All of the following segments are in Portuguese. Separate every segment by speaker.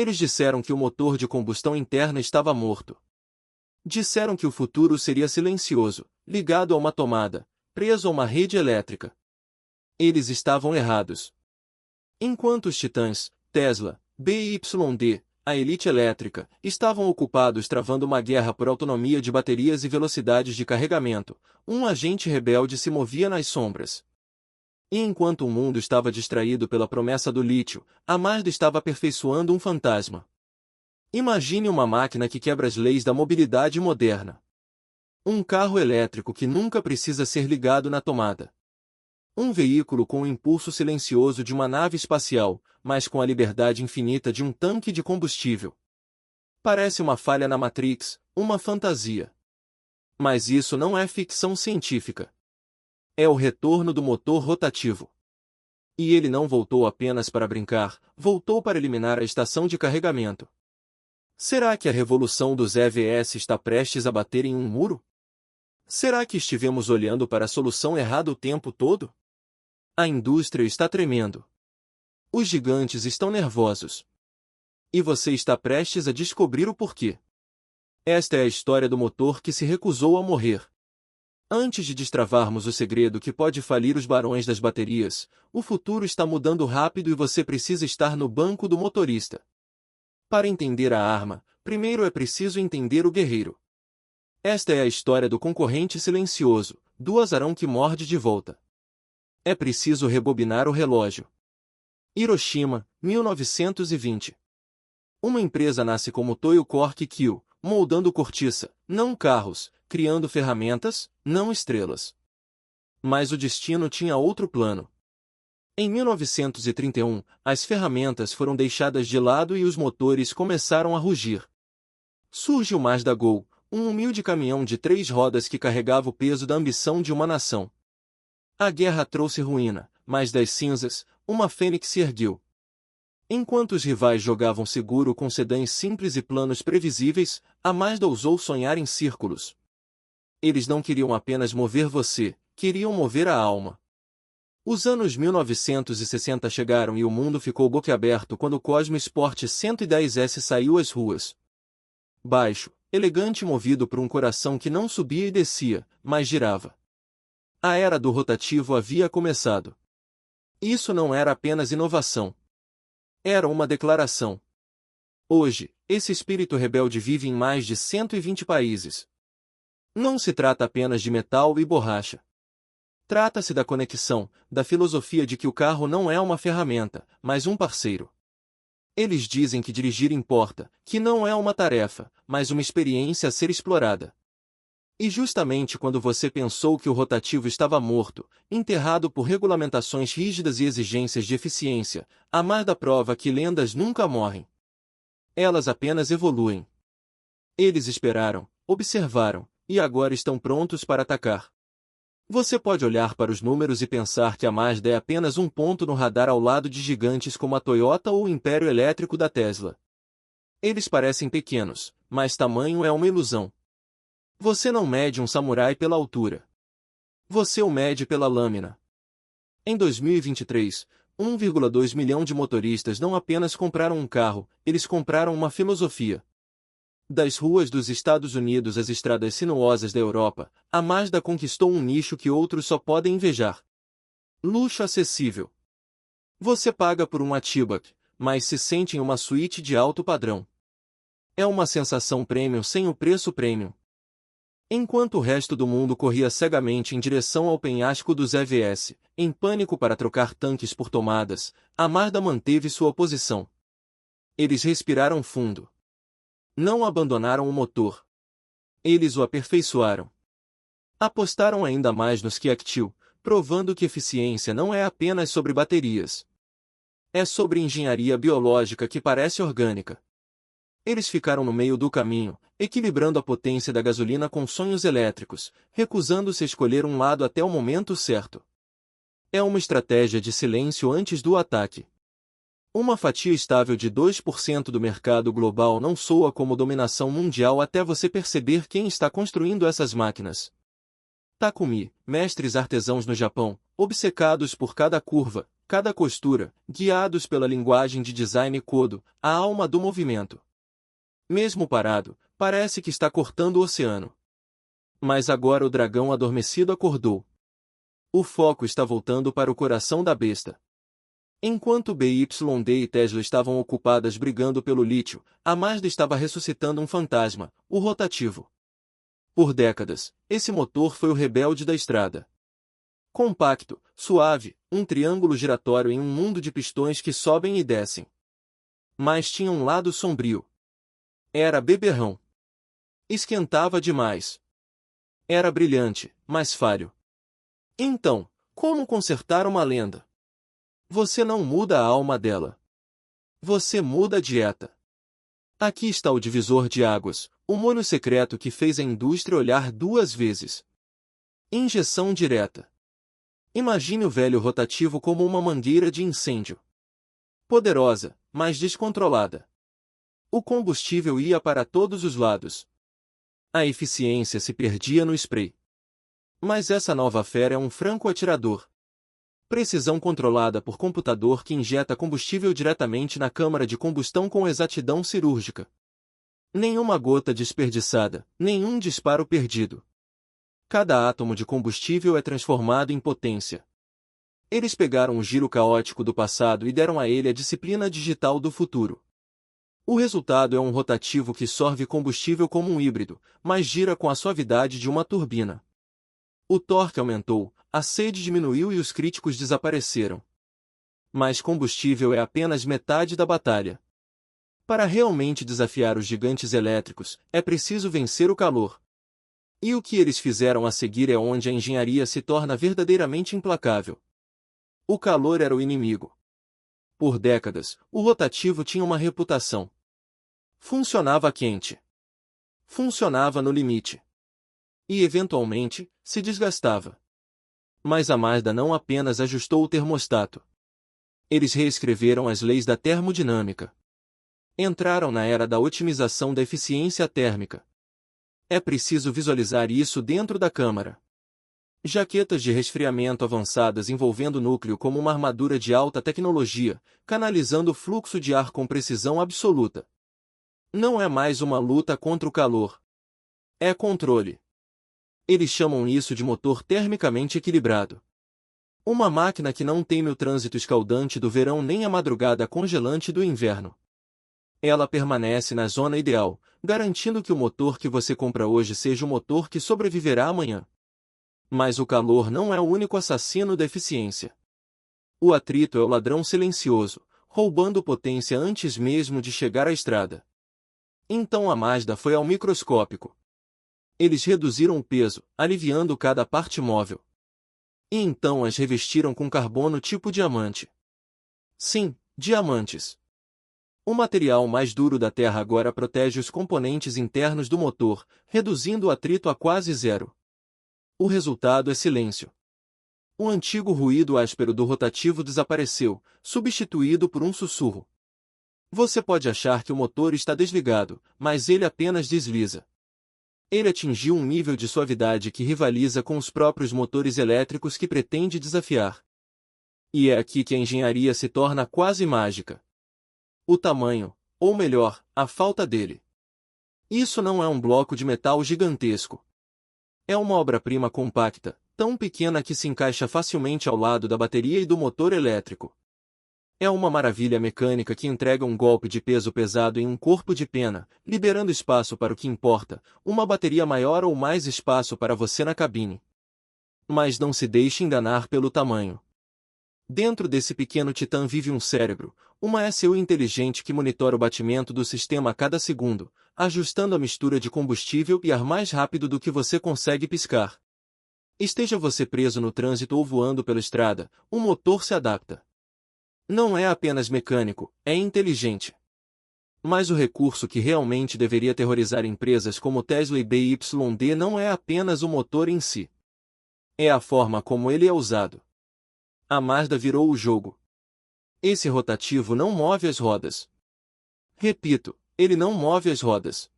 Speaker 1: Eles disseram que o motor de combustão interna estava morto. Disseram que o futuro seria silencioso, ligado a uma tomada, preso a uma rede elétrica. Eles estavam errados. Enquanto os titãs, Tesla, BYD, a elite elétrica, estavam ocupados travando uma guerra por autonomia de baterias e velocidades de carregamento, um agente rebelde se movia nas sombras. E enquanto o mundo estava distraído pela promessa do lítio, a Mazda estava aperfeiçoando um fantasma. Imagine uma máquina que quebra as leis da mobilidade moderna. Um carro elétrico que nunca precisa ser ligado na tomada. Um veículo com o impulso silencioso de uma nave espacial, mas com a liberdade infinita de um tanque de combustível. Parece uma falha na Matrix, uma fantasia. Mas isso não é ficção científica. É o retorno do motor rotativo. E ele não voltou apenas para brincar, voltou para eliminar a estação de carregamento. Será que a revolução dos EVs está prestes a bater em um muro? Será que estivemos olhando para a solução errada o tempo todo? A indústria está tremendo. Os gigantes estão nervosos. E você está prestes a descobrir o porquê. Esta é a história do motor que se recusou a morrer. Antes de destravarmos o segredo que pode falir os barões das baterias, o futuro está mudando rápido e você precisa estar no banco do motorista. Para entender a arma, primeiro é preciso entender o guerreiro. Esta é a história do concorrente silencioso, do azarão que morde de volta. É preciso rebobinar o relógio. Hiroshima, 1920. Uma empresa nasce como Toyo Cork Kyo, moldando cortiça, não carros, criando ferramentas, não estrelas. Mas o destino tinha outro plano. Em 1931, as ferramentas foram deixadas de lado e os motores começaram a rugir. Surge o Mazda Gol, um humilde caminhão de 3 rodas que carregava o peso da ambição de uma nação. A guerra trouxe ruína, mas das cinzas, uma fênix se ergueu. Enquanto os rivais jogavam seguro com sedãs simples e planos previsíveis, a Mazda ousou sonhar em círculos. Eles não queriam apenas mover você, queriam mover a alma. Os anos 1960 chegaram e o mundo ficou boquiaberto quando o Cosmo Sport 110S saiu às ruas. Baixo, elegante e movido por um coração que não subia e descia, mas girava. A era do rotativo havia começado. Isso não era apenas inovação. Era uma declaração. Hoje, esse espírito rebelde vive em mais de 120 países. Não se trata apenas de metal e borracha. Trata-se da conexão, da filosofia de que o carro não é uma ferramenta, mas um parceiro. Eles dizem que dirigir importa, que não é uma tarefa, mas uma experiência a ser explorada. E justamente quando você pensou que o rotativo estava morto, enterrado por regulamentações rígidas e exigências de eficiência, a Mazda prova que lendas nunca morrem. Elas apenas evoluem. Eles esperaram, observaram, e agora estão prontos para atacar. Você pode olhar para os números e pensar que a Mazda é apenas um ponto no radar ao lado de gigantes como a Toyota ou o império elétrico da Tesla. Eles parecem pequenos, mas tamanho é uma ilusão. Você não mede um samurai pela altura. Você o mede pela lâmina. Em 2023, 1,2 milhão de motoristas não apenas compraram um carro, eles compraram uma filosofia. Das ruas dos Estados Unidos às estradas sinuosas da Europa, a Mazda conquistou um nicho que outros só podem invejar. Luxo acessível. Você paga por um Hatchback, mas se sente em uma suíte de alto padrão. É uma sensação premium sem o preço premium. Enquanto o resto do mundo corria cegamente em direção ao penhasco dos EVs, em pânico para trocar tanques por tomadas, a Mazda manteve sua posição. Eles respiraram fundo. Não abandonaram o motor. Eles o aperfeiçoaram. Apostaram ainda mais nos Kyaktio, provando que eficiência não é apenas sobre baterias. É sobre engenharia biológica que parece orgânica. Eles ficaram no meio do caminho, equilibrando a potência da gasolina com sonhos elétricos, recusando-se a escolher um lado até o momento certo. É uma estratégia de silêncio antes do ataque. Uma fatia estável de 2% do mercado global não soa como dominação mundial até você perceber quem está construindo essas máquinas. Takumi, mestres artesãos no Japão, obcecados por cada curva, cada costura, guiados pela linguagem de design Kodo, a alma do movimento. Mesmo parado, parece que está cortando o oceano. Mas agora o dragão adormecido acordou. O foco está voltando para o coração da besta. Enquanto BYD e Tesla estavam ocupadas brigando pelo lítio, a Mazda estava ressuscitando um fantasma, o rotativo. Por décadas, esse motor foi o rebelde da estrada. Compacto, suave, um triângulo giratório em um mundo de pistões que sobem e descem. Mas tinha um lado sombrio. Era beberrão. Esquentava demais. Era brilhante, mas falho. Então, como consertar uma lenda? Você não muda a alma dela. Você muda a dieta. Aqui está o divisor de águas, o molho secreto que fez a indústria olhar 2 vezes. Injeção direta. Imagine o velho rotativo como uma mangueira de incêndio. Poderosa, mas descontrolada. O combustível ia para todos os lados. A eficiência se perdia no spray. Mas essa nova fera é um franco atirador. Precisão controlada por computador que injeta combustível diretamente na câmara de combustão com exatidão cirúrgica. Nenhuma gota desperdiçada, nenhum disparo perdido. Cada átomo de combustível é transformado em potência. Eles pegaram o giro caótico do passado e deram a ele a disciplina digital do futuro. O resultado é um rotativo que sorve combustível como um híbrido, mas gira com a suavidade de uma turbina. O torque aumentou, a sede diminuiu e os críticos desapareceram. Mas combustível é apenas metade da batalha. Para realmente desafiar os gigantes elétricos, é preciso vencer o calor. E o que eles fizeram a seguir é onde a engenharia se torna verdadeiramente implacável. O calor era o inimigo. Por décadas, o rotativo tinha uma reputação. Funcionava quente. Funcionava no limite. E, eventualmente, se desgastava. Mas a Mazda não apenas ajustou o termostato. Eles reescreveram as leis da termodinâmica. Entraram na era da otimização da eficiência térmica. É preciso visualizar isso dentro da câmara. Jaquetas de resfriamento avançadas envolvendo núcleo como uma armadura de alta tecnologia, canalizando o fluxo de ar com precisão absoluta. Não é mais uma luta contra o calor. É controle. Eles chamam isso de motor termicamente equilibrado. Uma máquina que não teme o trânsito escaldante do verão nem a madrugada congelante do inverno. Ela permanece na zona ideal, garantindo que o motor que você compra hoje seja o motor que sobreviverá amanhã. Mas o calor não é o único assassino da eficiência. O atrito é o ladrão silencioso, roubando potência antes mesmo de chegar à estrada. Então a Mazda foi ao microscópico. Eles reduziram o peso, aliviando cada parte móvel. E então as revestiram com carbono tipo diamante. Sim, diamantes. O material mais duro da Terra agora protege os componentes internos do motor, reduzindo o atrito a quase zero. O resultado é silêncio. O antigo ruído áspero do rotativo desapareceu, substituído por um sussurro. Você pode achar que o motor está desligado, mas ele apenas desliza. Ele atingiu um nível de suavidade que rivaliza com os próprios motores elétricos que pretende desafiar. E é aqui que a engenharia se torna quase mágica. O tamanho, ou melhor, a falta dele. Isso não é um bloco de metal gigantesco. É uma obra-prima compacta, tão pequena que se encaixa facilmente ao lado da bateria e do motor elétrico. É uma maravilha mecânica que entrega um golpe de peso pesado em um corpo de pena, liberando espaço para o que importa, uma bateria maior ou mais espaço para você na cabine. Mas não se deixe enganar pelo tamanho. Dentro desse pequeno titã vive um cérebro, uma ECU inteligente que monitora o batimento do sistema a cada segundo, ajustando a mistura de combustível e ar mais rápido do que você consegue piscar. Esteja você preso no trânsito ou voando pela estrada, o motor se adapta. Não é apenas mecânico, é inteligente. Mas o recurso que realmente deveria aterrorizar empresas como Tesla e BYD não é apenas o motor em si. É a forma como ele é usado. A Mazda virou o jogo. Esse rotativo não move as rodas. Repito, ele não move as rodas.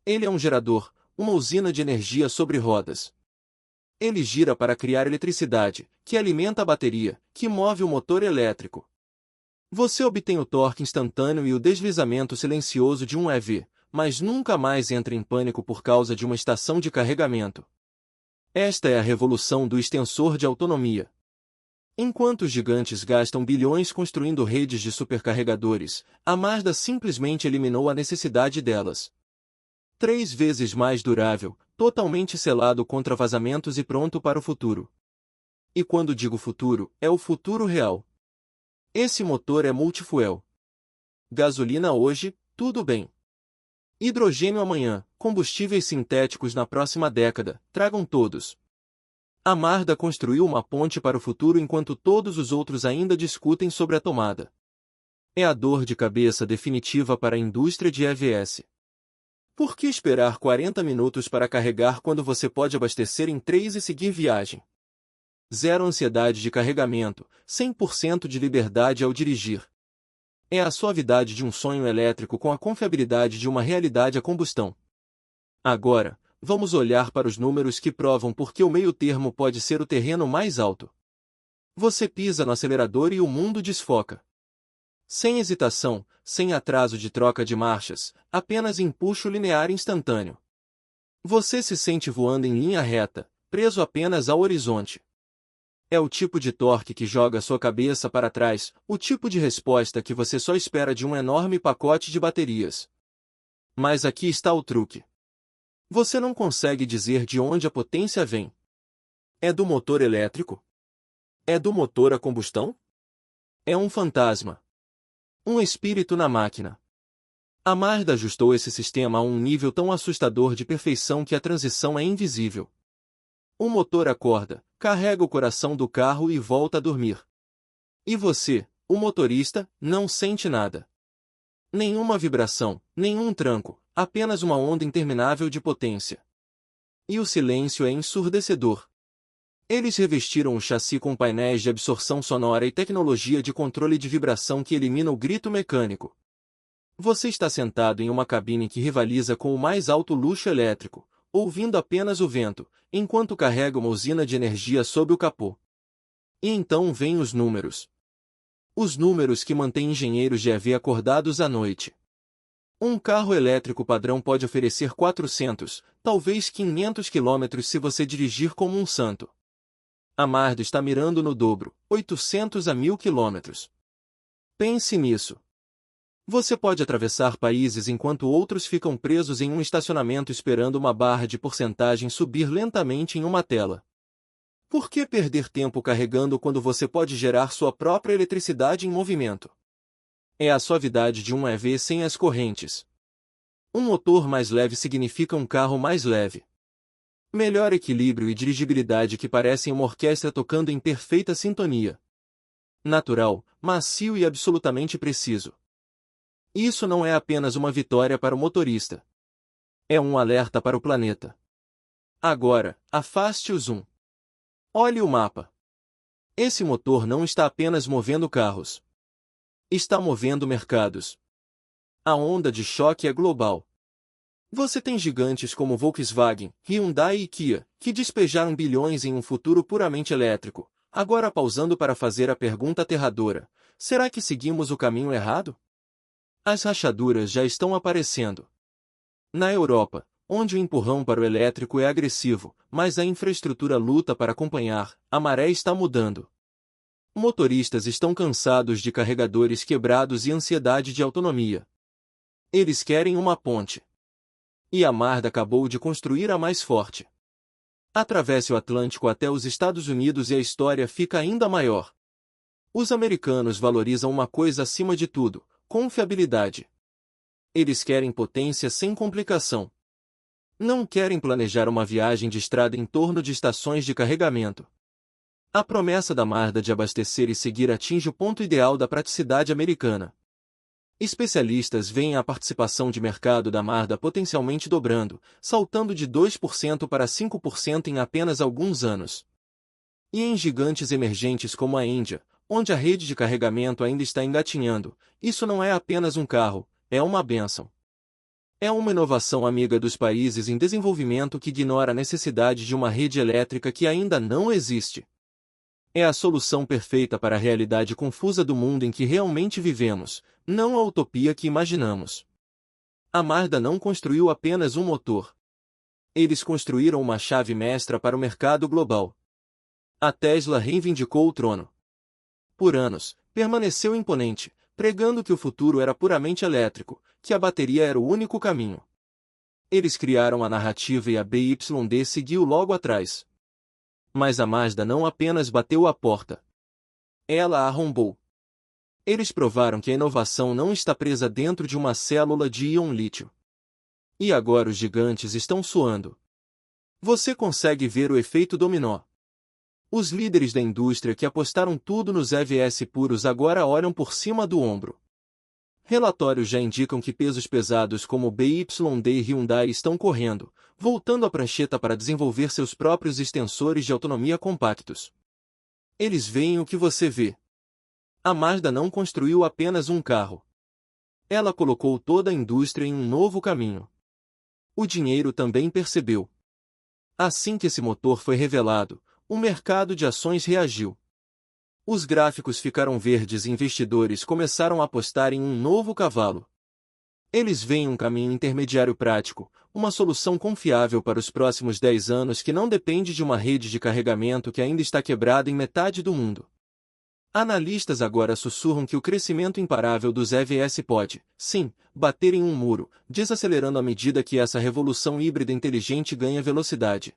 Speaker 1: Ele é um gerador, uma usina de energia sobre rodas. Ele gira para criar eletricidade, que alimenta a bateria, que move o motor elétrico. Você obtém o torque instantâneo e o deslizamento silencioso de um EV, mas nunca mais entra em pânico por causa de uma estação de carregamento. Esta é a revolução do extensor de autonomia. Enquanto os gigantes gastam bilhões construindo redes de supercarregadores, a Mazda simplesmente eliminou a necessidade delas. 3 vezes mais durável, totalmente selado contra vazamentos e pronto para o futuro. E quando digo futuro, é o futuro real. Esse motor é multifuel. Gasolina hoje, tudo bem. Hidrogênio amanhã, combustíveis sintéticos na próxima década, tragam todos. A Mazda construiu uma ponte para o futuro enquanto todos os outros ainda discutem sobre a tomada. É a dor de cabeça definitiva para a indústria de EVs. Por que esperar 40 minutos para carregar quando você pode abastecer em 3 e seguir viagem? Zero ansiedade de carregamento, 100% de liberdade ao dirigir. É a suavidade de um sonho elétrico com a confiabilidade de uma realidade a combustão. Agora, vamos olhar para os números que provam por que o meio-termo pode ser o terreno mais alto. Você pisa no acelerador e o mundo desfoca. Sem hesitação, sem atraso de troca de marchas, apenas empuxo linear instantâneo. Você se sente voando em linha reta, preso apenas ao horizonte. É o tipo de torque que joga sua cabeça para trás, o tipo de resposta que você só espera de um enorme pacote de baterias. Mas aqui está o truque. Você não consegue dizer de onde a potência vem. É do motor elétrico? É do motor a combustão? É um fantasma. Um espírito na máquina. A Mazda ajustou esse sistema a um nível tão assustador de perfeição que a transição é invisível. O motor acorda, carrega o coração do carro e volta a dormir. E você, o motorista, não sente nada. Nenhuma vibração, nenhum tranco, apenas uma onda interminável de potência. E o silêncio é ensurdecedor. Eles revestiram o chassi com painéis de absorção sonora e tecnologia de controle de vibração que elimina o grito mecânico. Você está sentado em uma cabine que rivaliza com o mais alto luxo elétrico, ouvindo apenas o vento, enquanto carrega uma usina de energia sob o capô. E então vêm os números. Os números que mantêm engenheiros de EV acordados à noite. Um carro elétrico padrão pode oferecer 400, talvez 500 quilômetros se você dirigir como um santo. A Mazda está mirando no dobro, 800 a 1000 quilômetros. Pense nisso. Você pode atravessar países enquanto outros ficam presos em um estacionamento esperando uma barra de porcentagem subir lentamente em uma tela. Por que perder tempo carregando quando você pode gerar sua própria eletricidade em movimento? É a suavidade de um EV sem as correntes. Um motor mais leve significa um carro mais leve. Melhor equilíbrio e dirigibilidade que parecem uma orquestra tocando em perfeita sintonia. Natural, macio e absolutamente preciso. Isso não é apenas uma vitória para o motorista. É um alerta para o planeta. Agora, afaste o zoom. Olhe o mapa. Esse motor não está apenas movendo carros. Está movendo mercados. A onda de choque é global. Você tem gigantes como Volkswagen, Hyundai e Kia, que despejaram bilhões em um futuro puramente elétrico, agora pausando para fazer a pergunta aterradora: será que seguimos o caminho errado? As rachaduras já estão aparecendo. Na Europa, onde o empurrão para o elétrico é agressivo, mas a infraestrutura luta para acompanhar, a maré está mudando. Motoristas estão cansados de carregadores quebrados e ansiedade de autonomia. Eles querem uma ponte. E a Mazda acabou de construir a mais forte. Atravesse o Atlântico até os Estados Unidos e a história fica ainda maior. Os americanos valorizam uma coisa acima de tudo: confiabilidade. Eles querem potência sem complicação. Não querem planejar uma viagem de estrada em torno de estações de carregamento. A promessa da Mazda de abastecer e seguir atinge o ponto ideal da praticidade americana. Especialistas veem a participação de mercado da Mazda potencialmente dobrando, saltando de 2% para 5% em apenas alguns anos. E em gigantes emergentes como a Índia, onde a rede de carregamento ainda está engatinhando, isso não é apenas um carro, é uma bênção. É uma inovação amiga dos países em desenvolvimento que ignora a necessidade de uma rede elétrica que ainda não existe. É a solução perfeita para a realidade confusa do mundo em que realmente vivemos, não a utopia que imaginamos. A Mazda não construiu apenas um motor. Eles construíram uma chave mestra para o mercado global. A Tesla reivindicou o trono. Por anos, permaneceu imponente, pregando que o futuro era puramente elétrico, que a bateria era o único caminho. Eles criaram a narrativa e a BYD seguiu logo atrás. Mas a Mazda não apenas bateu a porta. Ela a arrombou. Eles provaram que a inovação não está presa dentro de uma célula de íon lítio. E agora os gigantes estão suando. Você consegue ver o efeito dominó. Os líderes da indústria que apostaram tudo nos EVs puros agora olham por cima do ombro. Relatórios já indicam que pesos pesados como BYD e Hyundai estão correndo, voltando à prancheta para desenvolver seus próprios extensores de autonomia compactos. Eles veem o que você vê. A Mazda não construiu apenas um carro. Ela colocou toda a indústria em um novo caminho. O dinheiro também percebeu. Assim que esse motor foi revelado, o mercado de ações reagiu. Os gráficos ficaram verdes e investidores começaram a apostar em um novo cavalo. Eles veem um caminho intermediário prático, uma solução confiável para os próximos 10 anos que não depende de uma rede de carregamento que ainda está quebrada em metade do mundo. Analistas agora sussurram que o crescimento imparável dos EVs pode, sim, bater em um muro, desacelerando à medida que essa revolução híbrida inteligente ganha velocidade.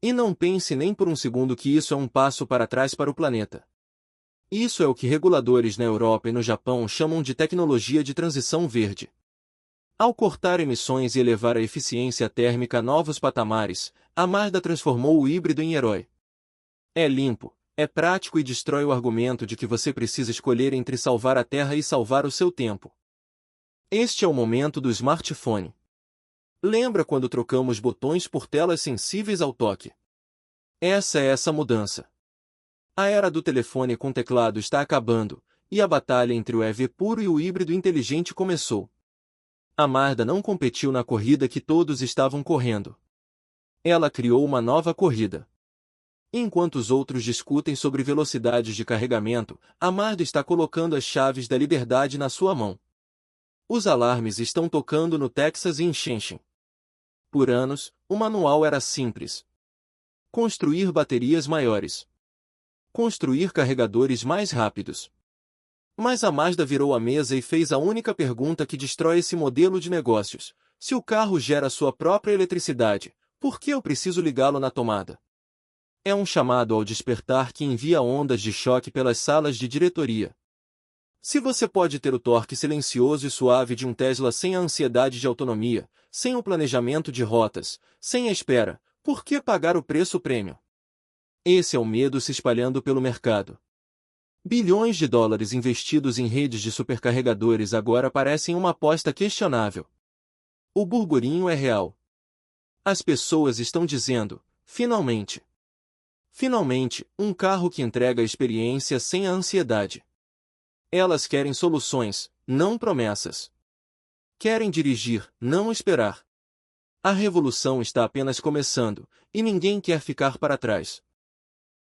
Speaker 1: E não pense nem por um segundo que isso é um passo para trás para o planeta. Isso é o que reguladores na Europa e no Japão chamam de tecnologia de transição verde. Ao cortar emissões e elevar a eficiência térmica a novos patamares, a Mazda transformou o híbrido em herói. É limpo, é prático e destrói o argumento de que você precisa escolher entre salvar a Terra e salvar o seu tempo. Este é o momento do smartphone. Lembra quando trocamos botões por telas sensíveis ao toque? Essa é essa mudança. A era do telefone com teclado está acabando, e a batalha entre o EV puro e o híbrido inteligente começou. A Mazda não competiu na corrida que todos estavam correndo. Ela criou uma nova corrida. Enquanto os outros discutem sobre velocidades de carregamento, a Mazda está colocando as chaves da liberdade na sua mão. Os alarmes estão tocando no Texas e em Shenzhen. Por anos, o manual era simples. Construir baterias maiores. Construir carregadores mais rápidos. Mas a Mazda virou a mesa e fez a única pergunta que destrói esse modelo de negócios. Se o carro gera sua própria eletricidade, por que eu preciso ligá-lo na tomada? É um chamado ao despertar que envia ondas de choque pelas salas de diretoria. Se você pode ter o torque silencioso e suave de um Tesla sem a ansiedade de autonomia, sem o planejamento de rotas, sem a espera, por que pagar o preço prêmio? Esse é o medo se espalhando pelo mercado. Bilhões de dólares investidos em redes de supercarregadores agora parecem uma aposta questionável. O burburinho é real. As pessoas estão dizendo, finalmente. Finalmente, um carro que entrega a experiência sem a ansiedade. Elas querem soluções, não promessas. Querem dirigir, não esperar. A revolução está apenas começando, e ninguém quer ficar para trás.